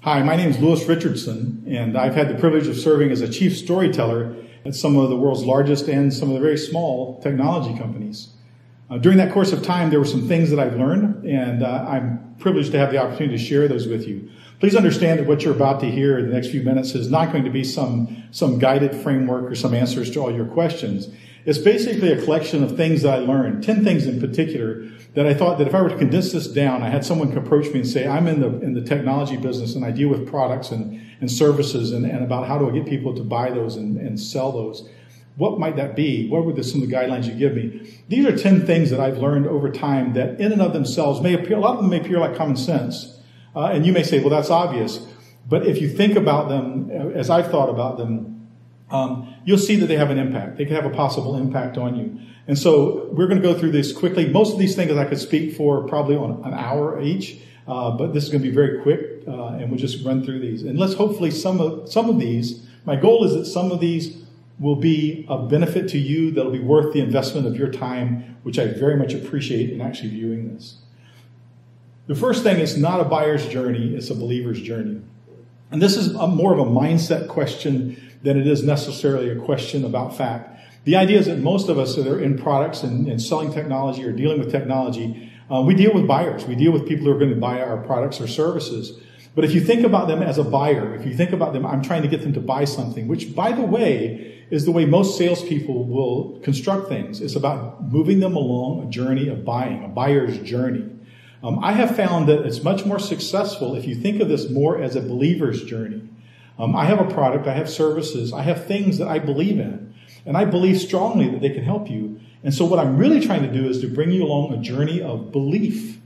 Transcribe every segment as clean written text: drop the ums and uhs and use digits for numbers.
Hi, my name is Louis Richardson, and I've had the privilege of serving as a chief storyteller at some of the world's largest and some of the very small technology companies. During that course of time, there were some things that I've learned, and I'm privileged to have the opportunity to share those with you. Please understand that what you're about to hear in the next few minutes is not going to be some guided framework or some answers to all your questions. It's basically a collection of things that I learned, 10 things in particular, that I thought that if I were to condense this down, I had someone approach me and say, I'm in the technology business and I deal with products and services and about how do I get people to buy those and sell those. What might that be? What were some of the guidelines you give me? These are 10 things that I've learned over time that in and of themselves may appear, a lot of them may appear like common sense. And you may say, well, that's obvious. But if you think about them, as I've thought about them, you'll see that they have an impact. They can have a possible impact on you. And so we're going to go through this quickly. Most of these things I could speak for probably on an hour each, but this is going to be very quick, and we'll just run through these. And let's hopefully some of these, my goal is that some of these will be of benefit to you, that'll be worth the investment of your time, which I very much appreciate in actually viewing this. The first thing is not a buyer's journey, it's a believer's journey. And this is more of a mindset question than it is necessarily a question about fact. The idea is that most of us that are in products and selling technology or dealing with technology, we deal with buyers. We deal with people who are going to buy our products or services. But if you think about them as a buyer, if you think about them, I'm trying to get them to buy something, which, by the way, is the way most salespeople will construct things. It's about moving them along a journey of buying, a buyer's journey. I have found that it's much more successful if you think of this more as a believer's journey. I have a product, I have services, I have things that I believe in, and I believe strongly that they can help you. And so what I'm really trying to do is to bring you along a journey of belief.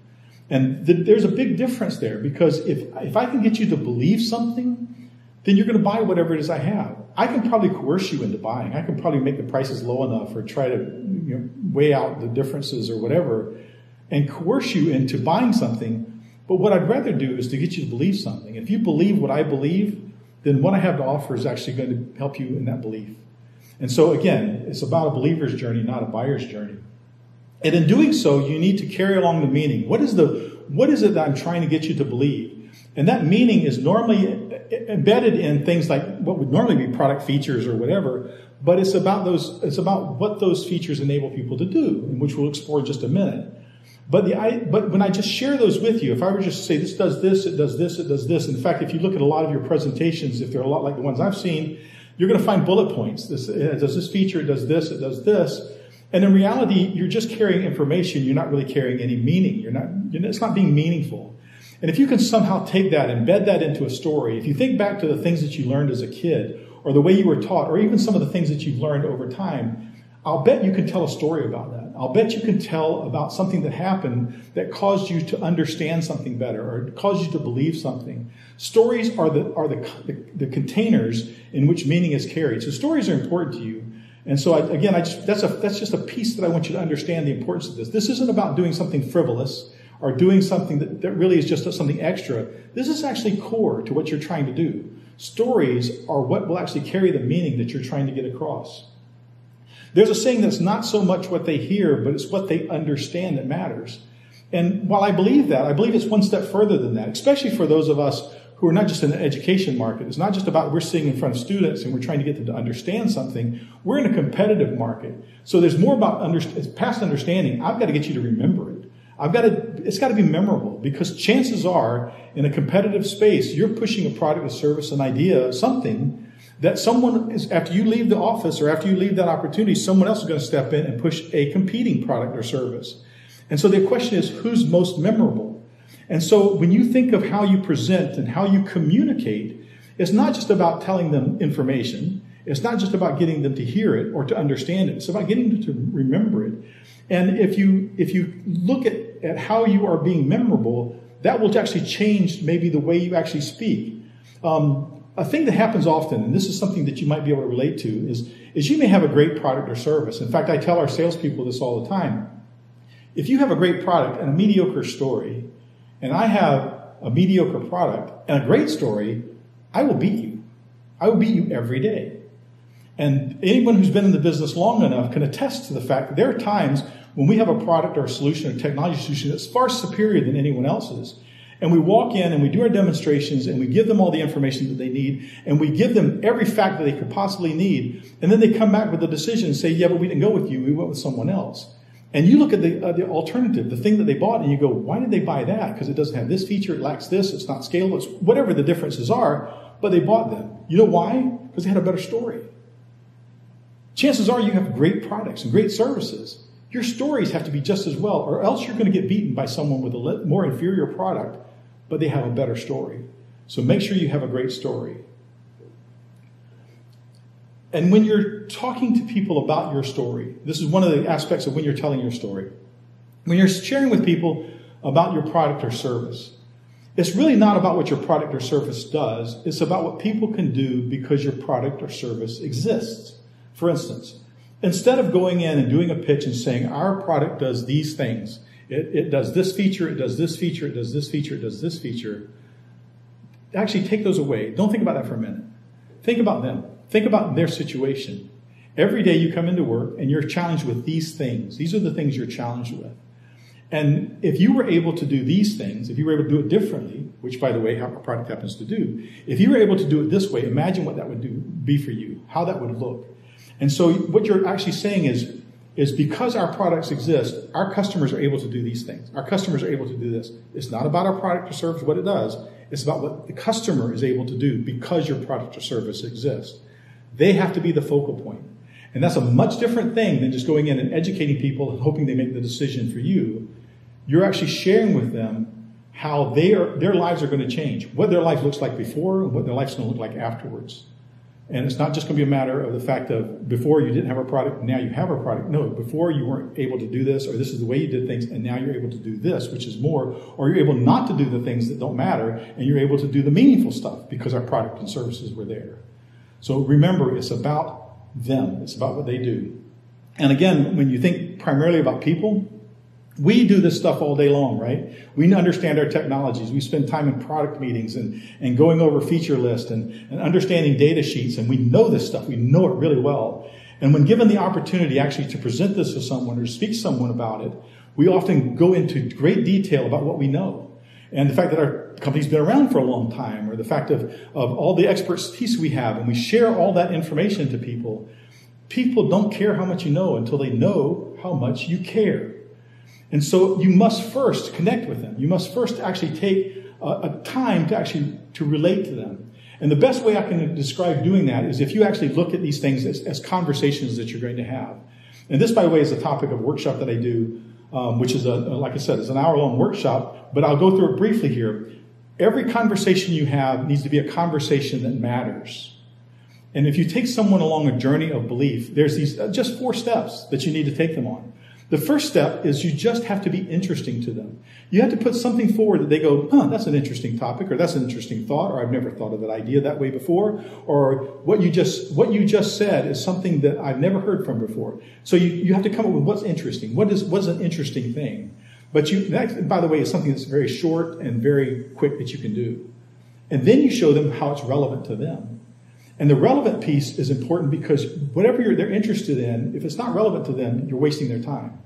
And there's a big difference there, because if I can get you to believe something, then you're going to buy whatever it is I have. I can probably coerce you into buying. I can probably make the prices low enough or try to weigh out the differences or whatever and coerce you into buying something. But what I'd rather do is to get you to believe something. If you believe what I believe, then what I have to offer is actually going to help you in that belief. And so again, it's about a believer's journey, not a buyer's journey. And in doing so, you need to carry along the meaning. What is it that I'm trying to get you to believe? And that meaning is normally embedded in things like what would normally be product features or whatever, but it's about what those features enable people to do, and which we'll explore in just a minute. But when I just share those with you, if I were just to say this does this, it does this, it does this. In fact, if you look at a lot of your presentations, if they're a lot like the ones I've seen, you're going to find bullet points. It does this feature, it does this, it does this. And in reality, you're just carrying information. You're not really carrying any meaning. It's not being meaningful. And if you can somehow take that, embed that into a story, if you think back to the things that you learned as a kid, or the way you were taught, or even some of the things that you've learned over time, I'll bet you can tell a story about that. I'll bet you can tell about something that happened that caused you to understand something better or caused you to believe something. Stories are the containers in which meaning is carried. So stories are important to you. And so that's just a piece that I want you to understand the importance of this. This isn't about doing something frivolous or doing something that really is just something extra. This is actually core to what you're trying to do. Stories are what will actually carry the meaning that you're trying to get across. There's a saying that's not so much what they hear, but it's what they understand that matters. And while I believe that, I believe it's one step further than that, especially for those of us who are not just in the education market. It's not just about we're sitting in front of students and we're trying to get them to understand something. We're in a competitive market. So there's more about past understanding. I've got to get you to remember it. It's got to be memorable, because chances are in a competitive space, you're pushing a product, a service, an idea, something that someone is, after you leave the office or after you leave that opportunity, someone else is going to step in and push a competing product or service. And so the question is, who's most memorable? And so when you think of how you present and how you communicate, it's not just about telling them information. It's not just about getting them to hear it or to understand it. It's about getting them to remember it. And if you look at how you are being memorable, that will actually change maybe the way you actually speak. A thing that happens often, and this is something that you might be able to relate to, is you may have a great product or service. In fact, I tell our salespeople this all the time. If you have a great product and a mediocre story, and I have a mediocre product and a great story, I will beat you. I will beat you every day. And anyone who's been in the business long enough can attest to the fact that there are times when we have a product or a solution or technology solution that's far superior than anyone else's. And we walk in and we do our demonstrations and we give them all the information that they need and we give them every fact that they could possibly need. And then they come back with a decision and say, yeah, but we didn't go with you. We went with someone else. And you look at the alternative, the thing that they bought, and you go, why did they buy that? Because it doesn't have this feature, it lacks this, it's not scalable, it's whatever the differences are, but they bought them. You know why? Because they had a better story. Chances are you have great products and great services. Your stories have to be just as well, or else you're going to get beaten by someone with a more inferior product, but they have a better story. So make sure you have a great story. And when you're talking to people about your story, this is one of the aspects of when you're telling your story. When you're sharing with people about your product or service, it's really not about what your product or service does. It's about what people can do because your product or service exists. For instance, instead of going in and doing a pitch and saying, our product does these things, it does this feature, it does this feature, it does this feature, it does this feature, actually take those away. Don't think about that for a minute. Think about them. Think about their situation. Every day you come into work and you're challenged with these things. These are the things you're challenged with. And if you were able to do these things, if you were able to do it differently, which, by the way, how our product happens to do, if you were able to do it this way, imagine what that would be for you, how that would look. And so what you're actually saying is because our products exist, our customers are able to do these things. Our customers are able to do this. It's not about our product or service, what it does. It's about what the customer is able to do because your product or service exists. They have to be the focal point. And that's a much different thing than just going in and educating people and hoping they make the decision for you. You're actually sharing with them how their lives are going to change, what their life looks like before and what their life's going to look like afterwards. And it's not just going to be a matter of the fact of before you didn't have a product, now you have a product. No, before you weren't able to do this, or this is the way you did things, and now you're able to do this, which is more, or you're able not to do the things that don't matter, and you're able to do the meaningful stuff because our product and services were there. So remember, it's about them. It's about what they do. And again, when you think primarily about people, we do this stuff all day long, right? We understand our technologies. We spend time in product meetings and going over feature lists and understanding data sheets. And we know this stuff. We know it really well. And when given the opportunity actually to present this to someone or speak to someone about it, we often go into great detail about what we know. And the fact that our company's been around for a long time, or the fact of all the expertise we have, and we share all that information to people. People don't care how much you know until they know how much you care. And so you must first connect with them. You must first actually take a time to relate to them. And the best way I can describe doing that is if you actually look at these things as conversations that you're going to have. And this, by the way, is a topic of a workshop that I do, which is, like I said, is an hour-long workshop. But I'll go through it briefly here. Every conversation you have needs to be a conversation that matters. And if you take someone along a journey of belief, there's these just 4 steps that you need to take them on. The first step is you just have to be interesting to them. You have to put something forward that they go, that's an interesting topic, or that's an interesting thought, or I've never thought of that idea that way before, or what you just said is something that I've never heard from before. So you have to come up with what's interesting. What's an interesting thing? But that, by the way, is something that's very short and very quick that you can do. And then you show them how it's relevant to them. And the relevant piece is important because whatever they're interested in, if it's not relevant to them, you're wasting their time.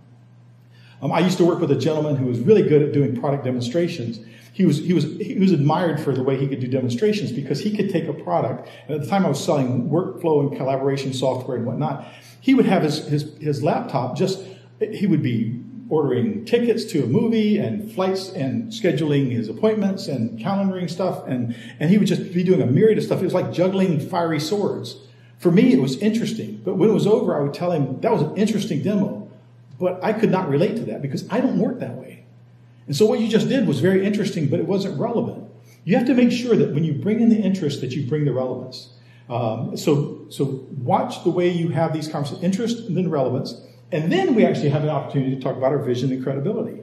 I used to work with a gentleman who was really good at doing product demonstrations. He was admired for the way he could do demonstrations because he could take a product. And at the time I was selling workflow and collaboration software and whatnot. He would have his laptop he would be ordering tickets to a movie and flights and scheduling his appointments and calendaring stuff. And he would just be doing a myriad of stuff. It was like juggling fiery swords. For me, it was interesting. But when it was over, I would tell him that was an interesting demo. But I could not relate to that because I don't work that way. And so what you just did was very interesting, but it wasn't relevant. You have to make sure that when you bring in the interest, that you bring the relevance. So watch the way you have these conversations, interest and then relevance. And then we actually have an opportunity to talk about our vision and credibility.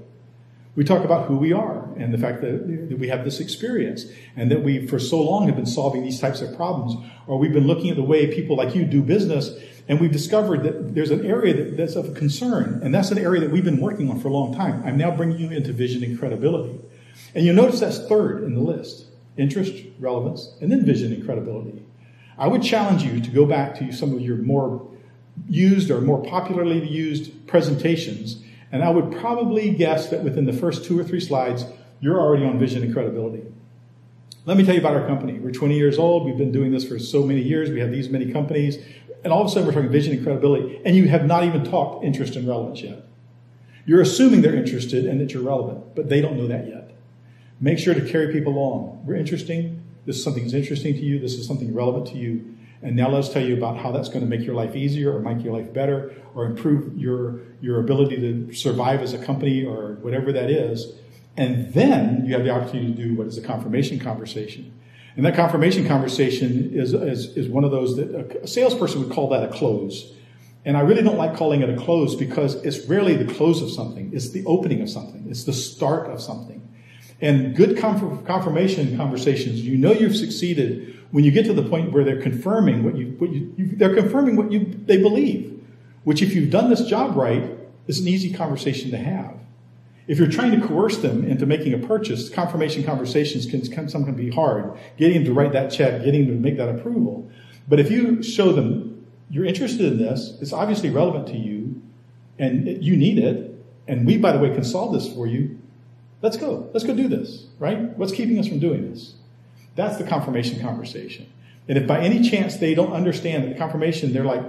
We talk about who we are and the fact that we have this experience and that we, for so long, have been solving these types of problems. Or we've been looking at the way people like you do business, and we've discovered that there's an area that's of concern, and that's an area that we've been working on for a long time. I'm now bringing you into vision and credibility. And you'll notice that's third in the list: interest, relevance, and then vision and credibility. I would challenge you to go back to some of your more used or more popularly used presentations, and I would probably guess that within the first 2 or 3 slides, you're already on vision and credibility. Let me tell you about our company. We're 20 years old. We've been doing this for so many years. We have these many companies. And all of a sudden, we're talking vision and credibility. And you have not even talked interest and relevance yet. You're assuming they're interested and that you're relevant, but they don't know that yet. Make sure to carry people along. We're interesting. This is something that's interesting to you. This is something relevant to you. And now let's tell you about how that's going to make your life easier or make your life better or improve your ability to survive as a company or whatever that is. And then you have the opportunity to do what is a confirmation conversation. And that confirmation conversation is one of those that a salesperson would call that a close. And I really don't like calling it a close because it's rarely the close of something. It's the opening of something. It's the start of something. And good confirmation conversations, you know you've succeeded when you get to the point where they're confirming they're confirming what they believe, which if you've done this job right, is an easy conversation to have. If you're trying to coerce them into making a purchase, confirmation conversations can sometimes be hard. Getting them to write that check, getting them to make that approval. But if you show them you're interested in this, it's obviously relevant to you, and you need it, and we, by the way, can solve this for you, let's go. Let's go do this, right? What's keeping us from doing this? That's the confirmation conversation. And if by any chance they don't understand the confirmation, they're like,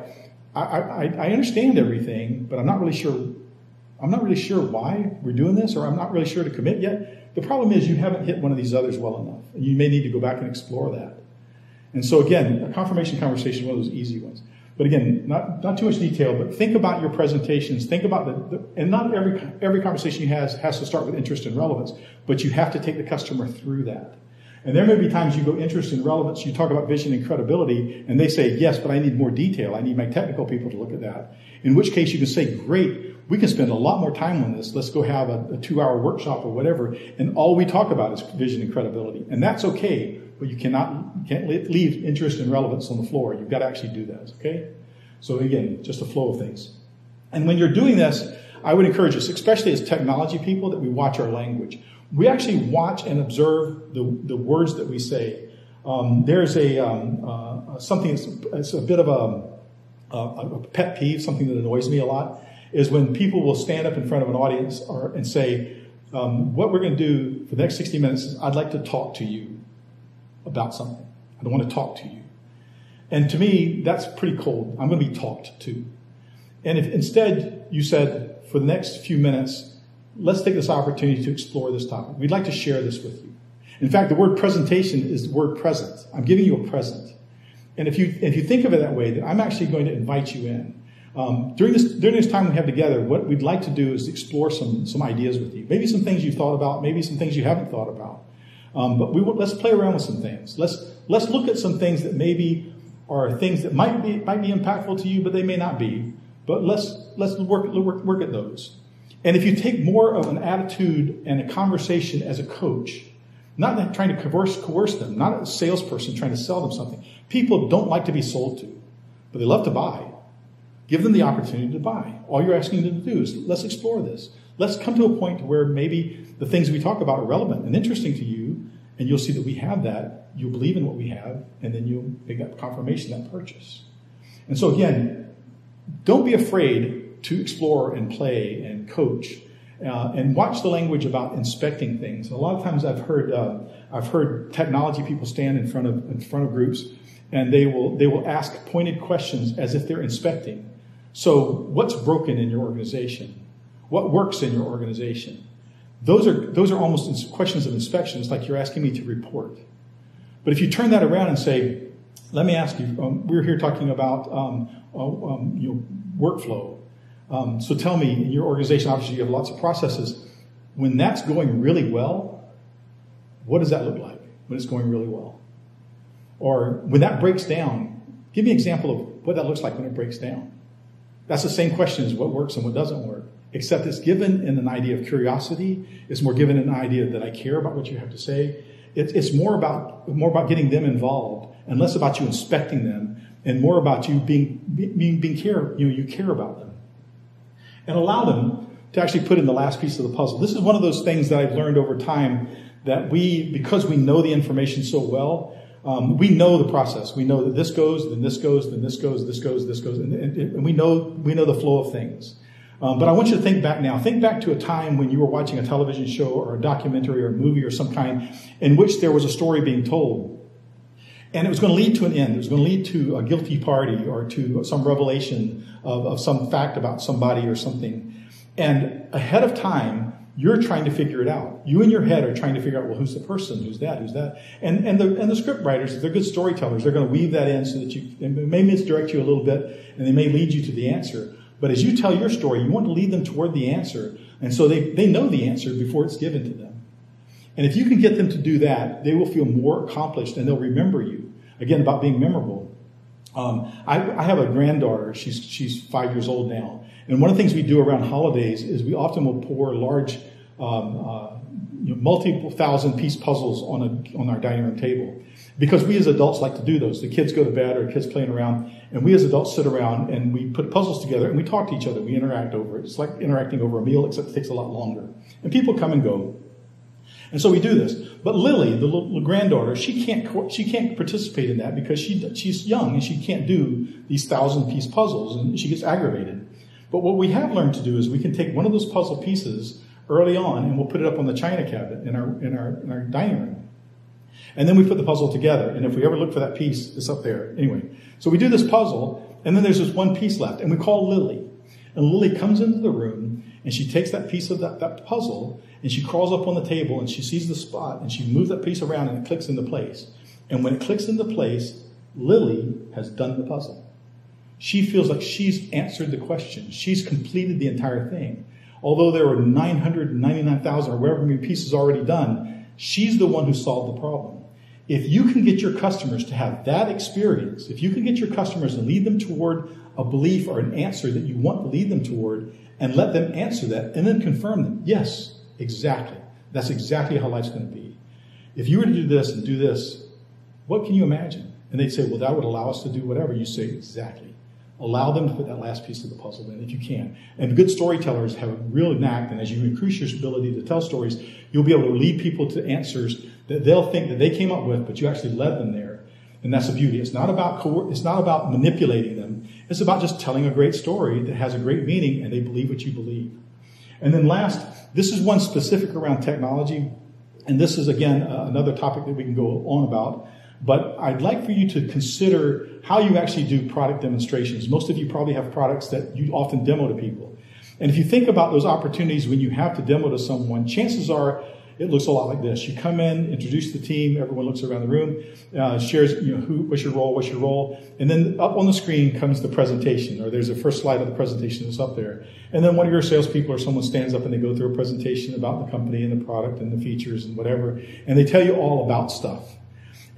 I understand everything, but I'm not really sure why we're doing this, or I'm not really sure to commit yet. The problem is you haven't hit one of these others well enough, and you may need to go back and explore that. And so again, a confirmation conversation is one of those easy ones. But again, not too much detail, but think about your presentations. Think about and not every conversation you has to start with interest and relevance, but you have to take the customer through that. And there may be times you go interest and relevance, you talk about vision and credibility, and they say, yes, but I need more detail. I need my technical people to look at that. In which case you can say, great, we can spend a lot more time on this. Let's go have a 2-hour workshop or whatever, and all we talk about is vision and credibility. And that's okay, but you can't leave interest and relevance on the floor. You've got to actually do that, okay? So again, just a flow of things. And when you're doing this, I would encourage us, especially as technology people, that we watch our language. We actually watch and observe the words that we say. There's something that's a bit of a pet peeve, something that annoys me a lot, is when people will stand up in front of an audience and say, what we're going to do for the next 60 minutes is I'd like to talk to you about something. I don't want to talk to you. And to me, that's pretty cold. I'm going to be talked to. And if instead you said, for the next few minutes, let's take this opportunity to explore this topic. We'd like to share this with you. In fact, the word presentation is the word present. I'm giving you a present. And if you think of it that way, then I'm actually going to invite you in. During this time we have together, what we'd like to do is explore some ideas with you. Maybe some things you've thought about, maybe some things you haven't thought about. But let's play around with some things. Let's look at some things that maybe are things that might be impactful to you, but they may not be. But let's work at those. And if you take more of an attitude and a conversation as a coach, not trying to coerce them, not a salesperson trying to sell them something. People don't like to be sold to, but they love to buy. Give them the opportunity to buy. All you're asking them to do is, let's explore this. Let's come to a point where maybe the things we talk about are relevant and interesting to you, and you'll see that we have that. You'll believe in what we have, and then you'll make that confirmation, that purchase. And so again, don't be afraid to explore and play and coach, and watch the language about inspecting things. A lot of times I've heard technology people stand in front of groups, and they will ask pointed questions as if they're inspecting. So what's broken in your organization? What works in your organization? Those are almost questions of inspection. It's like you're asking me to report. But if you turn that around and say, let me ask you, we're here talking about workflow. So tell me, in your organization, obviously you have lots of processes. When that's going really well, what does that look like when it's going really well? Or when that breaks down, give me an example of what that looks like when it breaks down. That's the same question as what works and what doesn't work, except it's given in an idea of curiosity. It's more given in an idea that I care about what you have to say. It's more about getting them involved and less about you inspecting them, and more about you being care. You care about them. And allow them to actually put in the last piece of the puzzle. This is one of those things that I've learned over time, that because we know the information so well, we know the process. We know that this goes, then this goes, then this goes, this goes, this goes, and we know the flow of things. But I want you to think back now. Think back to a time when you were watching a television show or a documentary or a movie or some kind in which there was a story being told. And it was going to lead to an end. It was going to lead to a guilty party or to some revelation of some fact about somebody or something. And ahead of time, you're trying to figure it out. You in your head are trying to figure out, well, who's the person? Who's that? Who's that? And the script writers, if they're good storytellers, they're going to weave that in so that they may misdirect you a little bit and they may lead you to the answer. But as you tell your story, you want to lead them toward the answer. And so they know the answer before it's given to them. And if you can get them to do that, they will feel more accomplished and they'll remember you. Again, about being memorable. I have a granddaughter. She's 5 years old now. And one of the things we do around holidays is we often will pour large, multiple thousand piece puzzles on our dining room table. Because we as adults like to do those. The kids go to bed or kids playing around. And we as adults sit around and we put puzzles together and we talk to each other. We interact over it. It's like interacting over a meal, except it takes a lot longer. And people come and go. And so we do this. But Lily, the little granddaughter, she can't participate in that because she's young and she can't do these 1,000-piece puzzles and she gets aggravated. But what we have learned to do is we can take one of those puzzle pieces early on and we'll put it up on the china cabinet in our dining room. And then we put the puzzle together. And if we ever look for that piece, it's up there. Anyway, so we do this puzzle and then there's just one piece left and we call Lily. And Lily comes into the room and she takes that piece of that puzzle and she crawls up on the table and she sees the spot and she moves that piece around and it clicks into place. And when it clicks into place, Lily has done the puzzle. She feels like she's answered the question. She's completed the entire thing. Although there were 999,000 or whatever many pieces already done, she's the one who solved the problem. If you can get your customers to have that experience, if you can get your customers and lead them toward a belief or an answer that you want to lead them toward and let them answer that and then confirm them, yes, exactly. That's exactly how life's going to be. If you were to do this and do this, what can you imagine? And they'd say, well, that would allow us to do whatever. You say, exactly. Allow them to put that last piece of the puzzle in if you can. And good storytellers have a real knack, and as you increase your ability to tell stories, you'll be able to lead people to answers that they'll think that they came up with, but you actually led them there. And that's the beauty. It's not about manipulating them. It's about just telling a great story that has a great meaning and they believe what you believe. And then last, this is one specific around technology. And this is, again, another topic that we can go on about. But I'd like for you to consider how you actually do product demonstrations. Most of you probably have products that you often demo to people. And if you think about those opportunities when you have to demo to someone, chances are it looks a lot like this. You come in, introduce the team, everyone looks around the room, shares, what's your role, and then up on the screen comes the presentation, or there's a first slide of the presentation that's up there. And then one of your salespeople or someone stands up and they go through a presentation about the company and the product and the features and whatever, and they tell you all about stuff.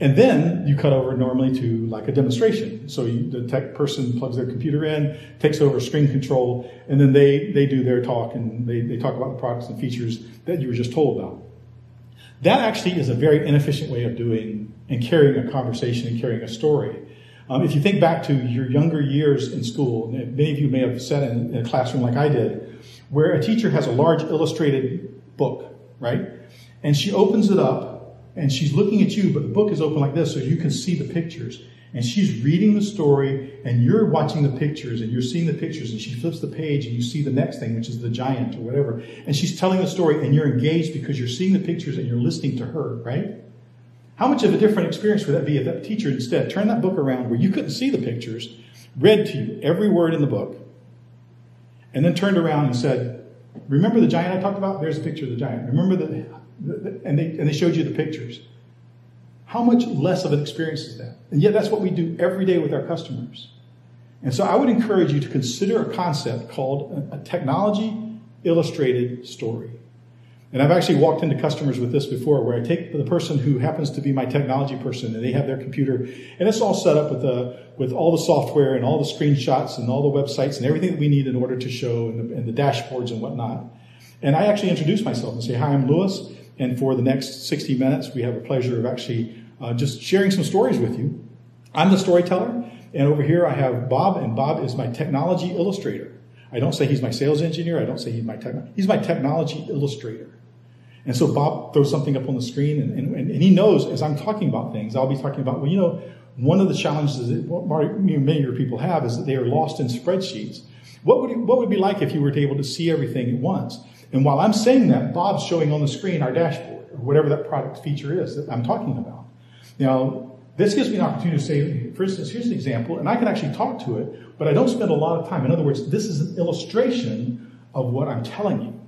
And then you cut over normally to like a demonstration. So the tech person plugs their computer in, takes over screen control, and then they do their talk and they talk about the products and features that you were just told about. That actually is a very inefficient way of doing and carrying a conversation and carrying a story. If you think back to your younger years in school, many of you may have sat in a classroom like I did, where a teacher has a large illustrated book, right? And she opens it up and she's looking at you, but the book is open like this so you can see the pictures. And she's reading the story and you're watching the pictures and you're seeing the pictures and she flips the page and you see the next thing, which is the giant or whatever. And she's telling the story and you're engaged because you're seeing the pictures and you're listening to her, right? How much of a different experience would that be if that teacher instead turned that book around where you couldn't see the pictures, read to you every word in the book, and then turned around and said, remember the giant I talked about? There's a picture of the giant. Remember and they showed you the pictures. How much less of an experience is that? And yet that's what we do every day with our customers. And so I would encourage you to consider a concept called a technology illustrated story. And I've actually walked into customers with this before, where I take the person who happens to be my technology person and they have their computer and it's all set up with all the software and all the screenshots and all the websites and everything that we need in order to show and the dashboards and whatnot. And I actually introduce myself and say, hi, I'm Louis. And for the next 60 minutes, we have the pleasure of actually just sharing some stories with you. I'm the storyteller, and over here I have Bob, and Bob is my technology illustrator. I don't say he's my sales engineer. I don't say he's my technology illustrator. And so Bob throws something up on the screen, and he knows as I'm talking about things, I'll be talking about, well, one of the challenges that many of your people have is that they are lost in spreadsheets, What would it be like if you were able to see everything at once? And while I'm saying that, Bob's showing on the screen our dashboard, or whatever that product feature is that I'm talking about. Now, this gives me an opportunity to say, for instance, here's an example, and I can actually talk to it, but I don't spend a lot of time. In other words, this is an illustration of what I'm telling you.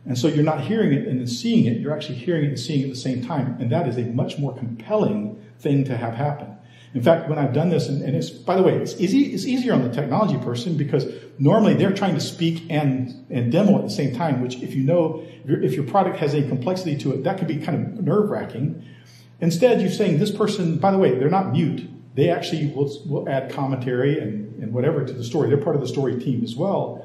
And so you're not hearing it and then seeing it, you're actually hearing it and seeing it at the same time. And that is a much more compelling thing to have happen. In fact, when I've done this, and it's, by the way, it's easier on the technology person because normally they're trying to speak and demo at the same time, which if your product has a complexity to it, that could be kind of nerve-wracking. Instead, you're saying this person, by the way, they're not mute. They actually will add commentary and whatever to the story. They're part of the story team as well.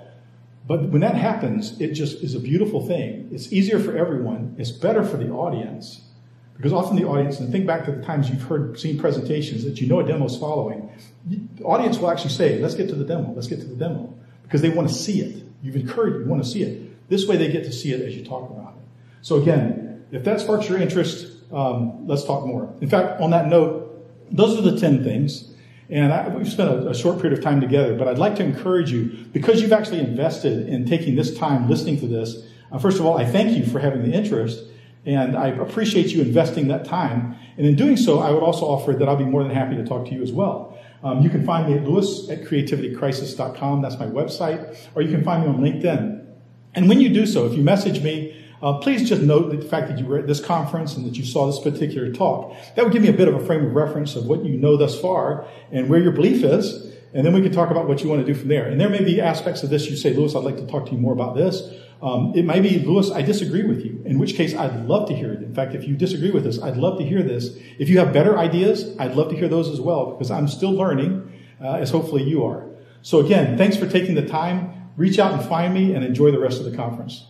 But when that happens, it just is a beautiful thing. It's easier for everyone. It's better for the audience. Because often the audience, and think back to the times you've seen presentations that you know a demo's following, the audience will actually say, let's get to the demo, let's get to the demo. Because they want to see it. You've encouraged, you want to see it. This way they get to see it as you talk about it. So again, if that sparks your interest, let's talk more. In fact, on that note, those are the 10 things. And we've spent a short period of time together, but I'd like to encourage you, because you've actually invested in taking this time listening to this, first of all, I thank you for having the interest. And I appreciate you investing that time. And in doing so, I would also offer that I'll be more than happy to talk to you as well. You can find me at lewis@creativitycrisis.com. That's my website. Or you can find me on LinkedIn. And when you do so, if you message me, please just note the fact that you were at this conference and that you saw this particular talk. That would give me a bit of a frame of reference of what you know thus far and where your belief is. And then we can talk about what you want to do from there. And there may be aspects of this you say, Lewis, I'd like to talk to you more about this. It might be, Lewis, I disagree with you, in which case I'd love to hear it. In fact, if you disagree with this, I'd love to hear this. If you have better ideas, I'd love to hear those as well, because I'm still learning, as hopefully you are. So again, thanks for taking the time. Reach out and find me and enjoy the rest of the conference.